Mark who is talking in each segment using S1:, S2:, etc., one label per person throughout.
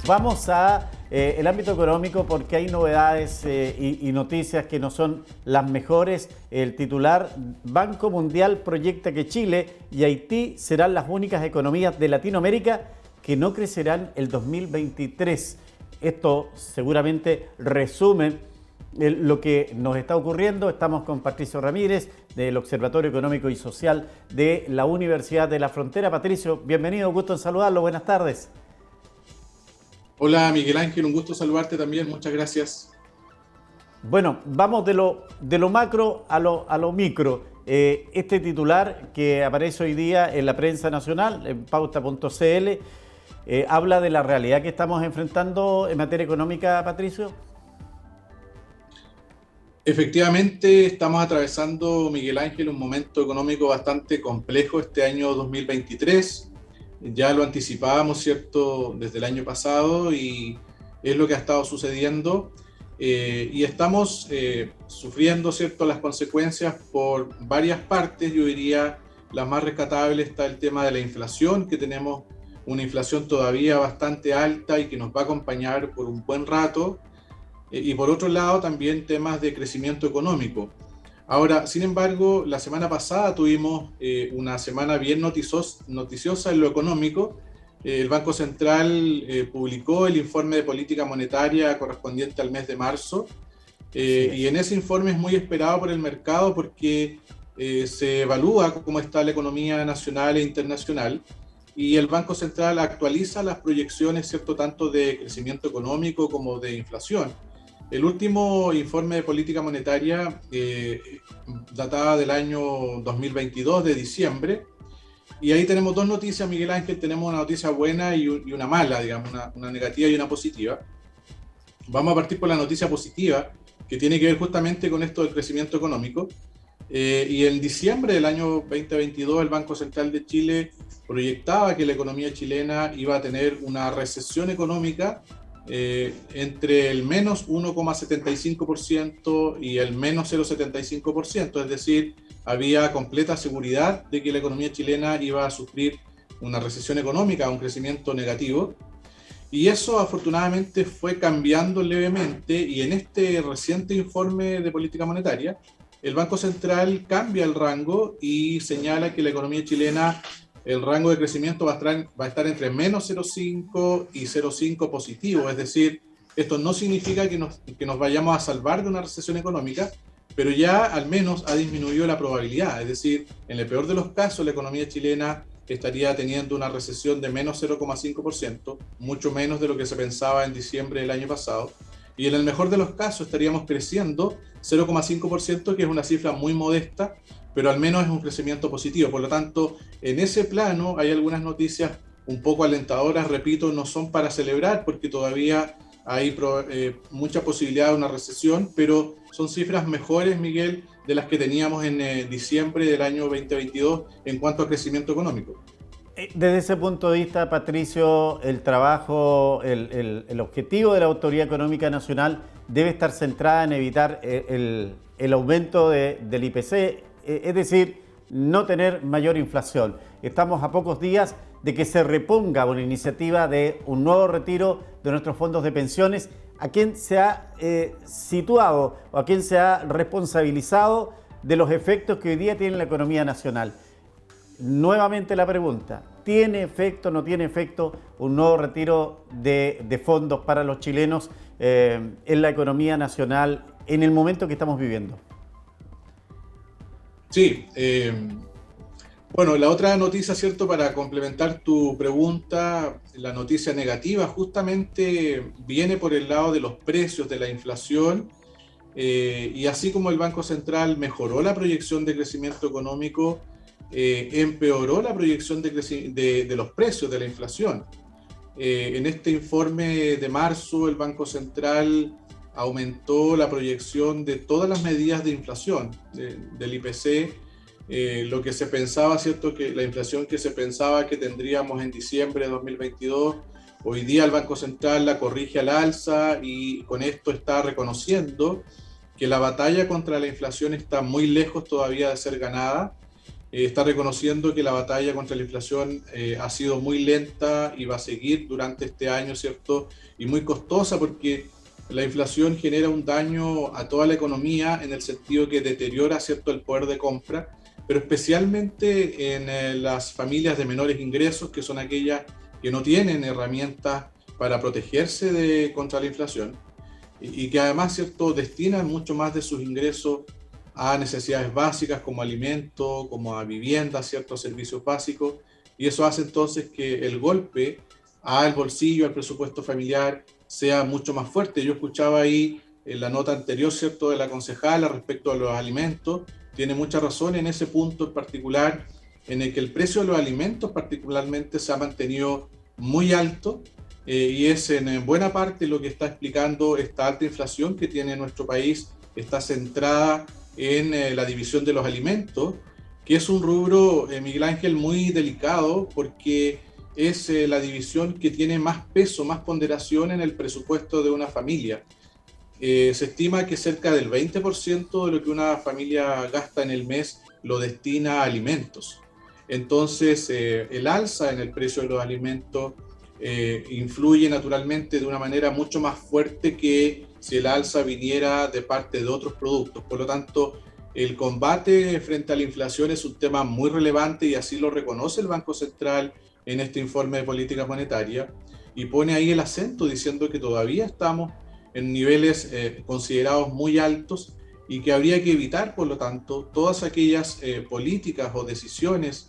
S1: Vamos a el ámbito económico porque hay novedades y noticias que no son las mejores. El titular: Banco Mundial proyecta que Chile y Haití serán las únicas economías de Latinoamérica que no crecerán el 2023. Esto seguramente resume lo que nos está ocurriendo. Estamos con Patricio Ramírez del Observatorio Económico y Social de la Universidad de la Frontera. Patricio, bienvenido, gusto en saludarlo, buenas tardes.
S2: Hola Miguel Ángel, un gusto saludarte también, muchas gracias.
S1: Bueno, vamos de lo macro a lo micro. Este titular que aparece hoy día en la prensa nacional, en pauta.cl, habla de la realidad que estamos enfrentando en materia económica, Patricio.
S2: Efectivamente, estamos atravesando, Miguel Ángel, un momento económico bastante complejo este año 2023. Ya lo anticipábamos, ¿cierto?, desde el año pasado, y es lo que ha estado sucediendo. Y estamos sufriendo, ¿cierto?, las consecuencias por varias partes. Yo diría la más rescatable está el tema de la inflación, que tenemos una inflación todavía bastante alta y que nos va a acompañar por un buen rato. Y por otro lado, también temas de crecimiento económico. Ahora, sin embargo, la semana pasada tuvimos una semana bien noticiosa en lo económico. El Banco Central publicó el informe de política monetaria correspondiente al mes de marzo. Y en ese informe es muy esperado por el mercado porque se evalúa cómo está la economía nacional e internacional. Y el Banco Central actualiza las proyecciones, ¿cierto?, tanto de crecimiento económico como de inflación. El último informe de política monetaria databa del año 2022, de diciembre, y ahí tenemos dos noticias, Miguel Ángel. Tenemos una noticia buena y una mala, digamos, una negativa y una positiva. Vamos a partir por la noticia positiva, que tiene que ver justamente con esto del crecimiento económico. Y en diciembre del año 2022, el Banco Central de Chile proyectaba que la economía chilena iba a tener una recesión económica entre el menos 1,75% y el menos 0,75%, es decir, había completa seguridad de que la economía chilena iba a sufrir una recesión económica, un crecimiento negativo, y eso afortunadamente fue cambiando levemente. Y en este reciente informe de política monetaria, el Banco Central cambia el rango y señala que la economía chilena, el rango de crecimiento va a estar entre menos 0,5 y 0,5 positivo. Es decir, esto no significa que nos vayamos a salvar de una recesión económica, pero ya al menos ha disminuido la probabilidad. Es decir, en el peor de los casos, la economía chilena estaría teniendo una recesión de menos 0,5%, mucho menos de lo que se pensaba en diciembre del año pasado. Y en el mejor de los casos estaríamos creciendo 0,5%, que es una cifra muy modesta, pero al menos es un crecimiento positivo. Por lo tanto, en ese plano hay algunas noticias un poco alentadoras. Repito, no son para celebrar porque todavía hay mucha posibilidad de una recesión, pero son cifras mejores, Miguel, de las que teníamos en diciembre del año 2022 en cuanto a crecimiento económico.
S1: Desde ese punto de vista, Patricio, el trabajo, el objetivo de la Autoridad Económica Nacional debe estar centrada en evitar el aumento del IPC, es decir, no tener mayor inflación. Estamos a pocos días de que se reponga una iniciativa de un nuevo retiro de nuestros fondos de pensiones. ¿A quién se ha situado o a quién se ha responsabilizado de los efectos que hoy día tiene la economía nacional? Nuevamente la pregunta: ¿tiene efecto o no tiene efecto un nuevo retiro de fondos para los chilenos en la economía nacional en el momento que estamos viviendo?
S2: Sí, bueno, la otra noticia, ¿cierto?, para complementar tu pregunta, la noticia negativa justamente viene por el lado de los precios, de la inflación, y así como el Banco Central mejoró la proyección de crecimiento económico, empeoró la proyección de los precios, de la inflación. En este informe de marzo, el Banco Central aumentó la proyección de todas las medidas de inflación, del IPC. Lo que se pensaba, ¿cierto?, que la inflación que se pensaba que tendríamos en diciembre de 2022, hoy día el Banco Central la corrige al alza, y con esto está reconociendo que la batalla contra la inflación está muy lejos todavía de ser ganada. está reconociendo que la batalla contra la inflación ha sido muy lenta y va a seguir durante este año, ¿cierto? Y muy costosa porque la inflación genera un daño a toda la economía en el sentido que deteriora, ¿cierto?, el poder de compra, pero especialmente en las familias de menores ingresos, que son aquellas que no tienen herramientas para protegerse contra la inflación y que además, ¿cierto?, destinan mucho más de sus ingresos a necesidades básicas como alimento, como a vivienda, ciertos servicios básicos, y eso hace entonces que el golpe al bolsillo, al presupuesto familiar, sea mucho más fuerte. Yo escuchaba ahí en la nota anterior, ¿cierto?, de la concejala respecto a los alimentos, tiene mucha razón en ese punto en particular, en el que el precio de los alimentos particularmente se ha mantenido muy alto, y es en buena parte lo que está explicando esta alta inflación que tiene nuestro país, está centrada en la división de los alimentos, que es un rubro, Miguel Ángel, muy delicado porque es la división que tiene más peso, más ponderación en el presupuesto de una familia. Se estima que cerca del 20% de lo que una familia gasta en el mes lo destina a alimentos. Entonces, el alza en el precio de los alimentos influye naturalmente de una manera mucho más fuerte que si el alza viniera de parte de otros productos. Por lo tanto, el combate frente a la inflación es un tema muy relevante y así lo reconoce el Banco Central en este informe de política monetaria y pone ahí el acento diciendo que todavía estamos en niveles considerados muy altos y que habría que evitar, por lo tanto, todas aquellas políticas o decisiones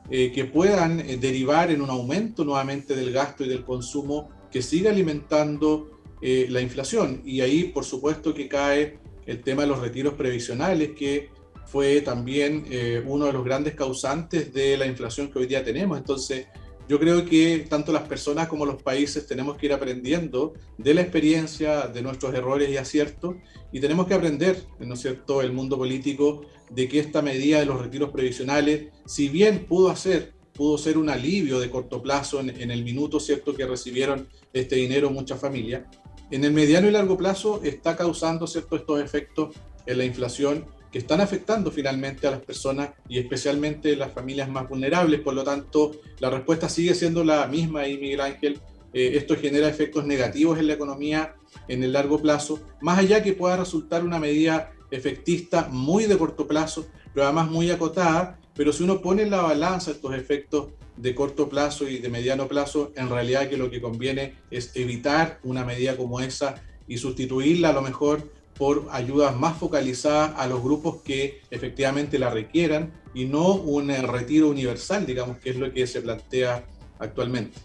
S2: que puedan derivar en un aumento nuevamente del gasto y del consumo que siga alimentando la inflación. Y ahí, por supuesto, que cae el tema de los retiros previsionales, que fue también uno de los grandes causantes de la inflación que hoy día tenemos. Entonces, yo creo que tanto las personas como los países tenemos que ir aprendiendo de la experiencia, de nuestros errores y aciertos, y tenemos que aprender, ¿no es cierto?, el mundo político, de que esta medida de los retiros previsionales, si bien pudo ser un alivio de corto plazo en el minuto, ¿cierto?, que recibieron este dinero muchas familias, en el mediano y largo plazo está causando, ¿cierto?, estos efectos en la inflación que están afectando finalmente a las personas y especialmente las familias más vulnerables. Por lo tanto, la respuesta sigue siendo la misma ahí, Miguel Ángel. Esto genera efectos negativos en la economía en el largo plazo, más allá que pueda resultar una medida efectista muy de corto plazo, pero además muy acotada. Pero si uno pone en la balanza estos efectos de corto plazo y de mediano plazo, en realidad que lo que conviene es evitar una medida como esa y sustituirla a lo mejor por ayudas más focalizadas a los grupos que efectivamente la requieran y no un retiro universal, digamos, que es lo que se plantea actualmente.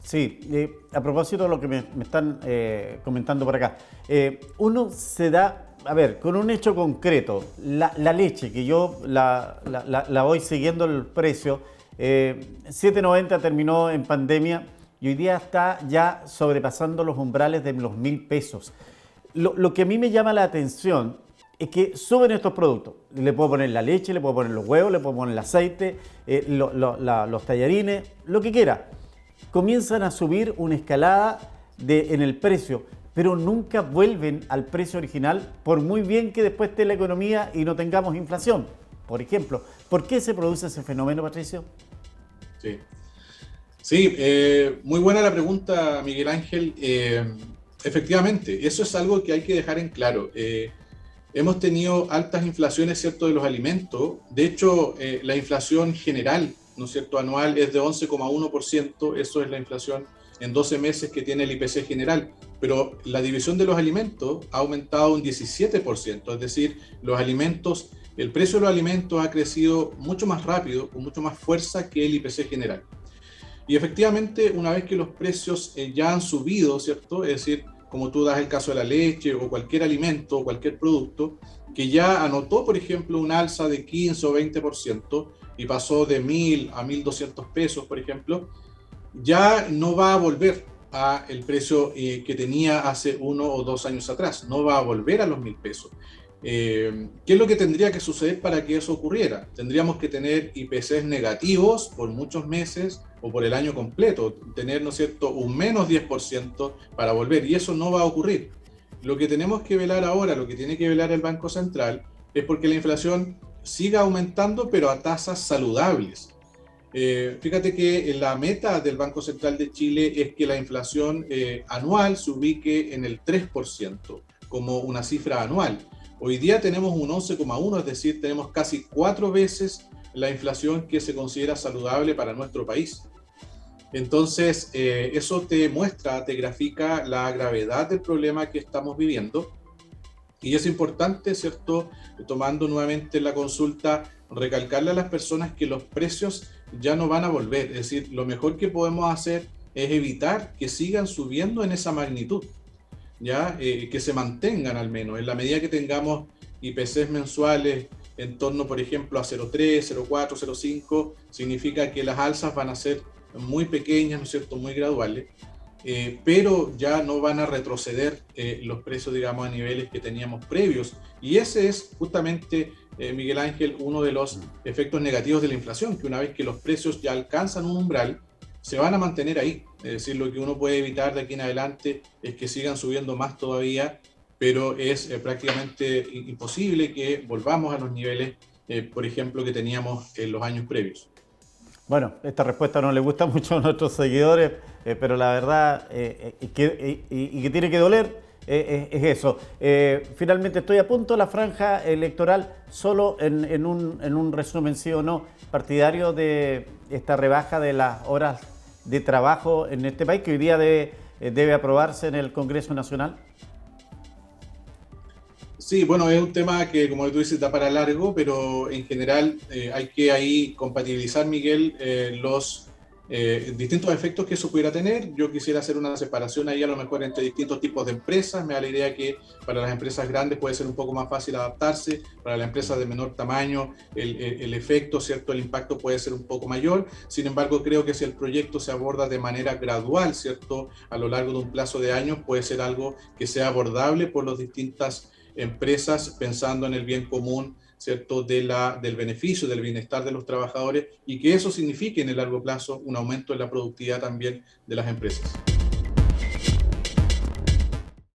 S1: Sí, a propósito de lo que me están comentando por acá, uno se da, a ver, con un hecho concreto, la leche, que yo la voy siguiendo el precio, 7.90 terminó en pandemia y hoy día está ya sobrepasando los umbrales de los 1.000 pesos. Lo que a mí me llama la atención es que suben estos productos. Le puedo poner la leche, le puedo poner los huevos, le puedo poner el aceite, los tallarines, lo que quiera. Comienzan a subir una escalada en el precio, pero nunca vuelven al precio original, por muy bien que después esté la economía y no tengamos inflación. Por ejemplo, ¿por qué se produce ese fenómeno, Patricio?
S2: Sí, muy buena la pregunta, Miguel Ángel. Efectivamente, eso es algo que hay que dejar en claro. Hemos tenido altas inflaciones, ¿cierto?, de los alimentos. De hecho, la inflación general, ¿no es cierto?, anual es de 11,1%. Eso es la inflación en 12 meses que tiene el IPC general. Pero la división de los alimentos ha aumentado un 17%. Es decir, los alimentos, el precio de los alimentos ha crecido mucho más rápido, con mucho más fuerza que el IPC general. Y efectivamente, una vez que los precios ya han subido, ¿cierto? Es decir, como tú das el caso de la leche o cualquier alimento o cualquier producto, que ya anotó, por ejemplo, un alza de 15 o 20% y pasó de 1.000 a 1.200 pesos, por ejemplo, ya no va a volver a el precio que tenía hace 1 o 2 años atrás, no va a volver a los 1.000 pesos. ¿Qué es lo que tendría que suceder para que eso ocurriera? Tendríamos que tener IPCs negativos por muchos meses o por el año completo, tener, ¿no es cierto?, un menos 10% para volver, y eso no va a ocurrir. Lo que tenemos que velar ahora, lo que tiene que velar el Banco Central, es porque la inflación siga aumentando, pero a tasas saludables. Fíjate que la meta del Banco Central de Chile es que la inflación anual se ubique en el 3% como una cifra anual. Hoy día tenemos un 11,1, es decir, tenemos casi 4 veces la inflación que se considera saludable para nuestro país. Entonces, eso te muestra, te grafica la gravedad del problema que estamos viviendo. Y es importante, ¿cierto?, tomando nuevamente la consulta, recalcarle a las personas que los precios ya no van a volver. Es decir, lo mejor que podemos hacer es evitar que sigan subiendo en esa magnitud, ¿ya? Que se mantengan al menos. En la medida que tengamos IPCs mensuales en torno, por ejemplo, a 0,3, 0,4, 0,5, significa que las alzas van a ser muy pequeñas, ¿no es cierto?, muy graduales. Pero ya no van a retroceder los precios, digamos, a niveles que teníamos previos. Y ese es justamente, Miguel Ángel, uno de los efectos negativos de la inflación, que una vez que los precios ya alcanzan un umbral, se van a mantener ahí. Es decir, lo que uno puede evitar de aquí en adelante es que sigan subiendo más todavía, pero es prácticamente imposible que volvamos a los niveles, por ejemplo, que teníamos en los años previos.
S1: Bueno, esta respuesta no le gusta mucho a nuestros seguidores, pero la verdad que tiene que doler es eso. Finalmente estoy a punto de la franja electoral, solo en un resumen, sí o no, partidario de esta rebaja de las horas de trabajo en este país, que hoy día debe aprobarse en el Congreso Nacional.
S2: Sí, bueno, es un tema que, como tú dices, da para largo, pero en general hay que ahí compatibilizar, Miguel, los distintos efectos que eso pudiera tener. Yo quisiera hacer una separación ahí a lo mejor entre distintos tipos de empresas. Me da la idea que para las empresas grandes puede ser un poco más fácil adaptarse, para las empresas de menor tamaño el efecto, ¿cierto? El impacto puede ser un poco mayor. Sin embargo, creo que si el proyecto se aborda de manera gradual, ¿cierto? A lo largo de un plazo de años, puede ser algo que sea abordable por las distintas empresas, pensando en el bien común, ¿cierto?, del beneficio, del bienestar de los trabajadores, y que eso signifique en el largo plazo un aumento en la productividad también de las empresas.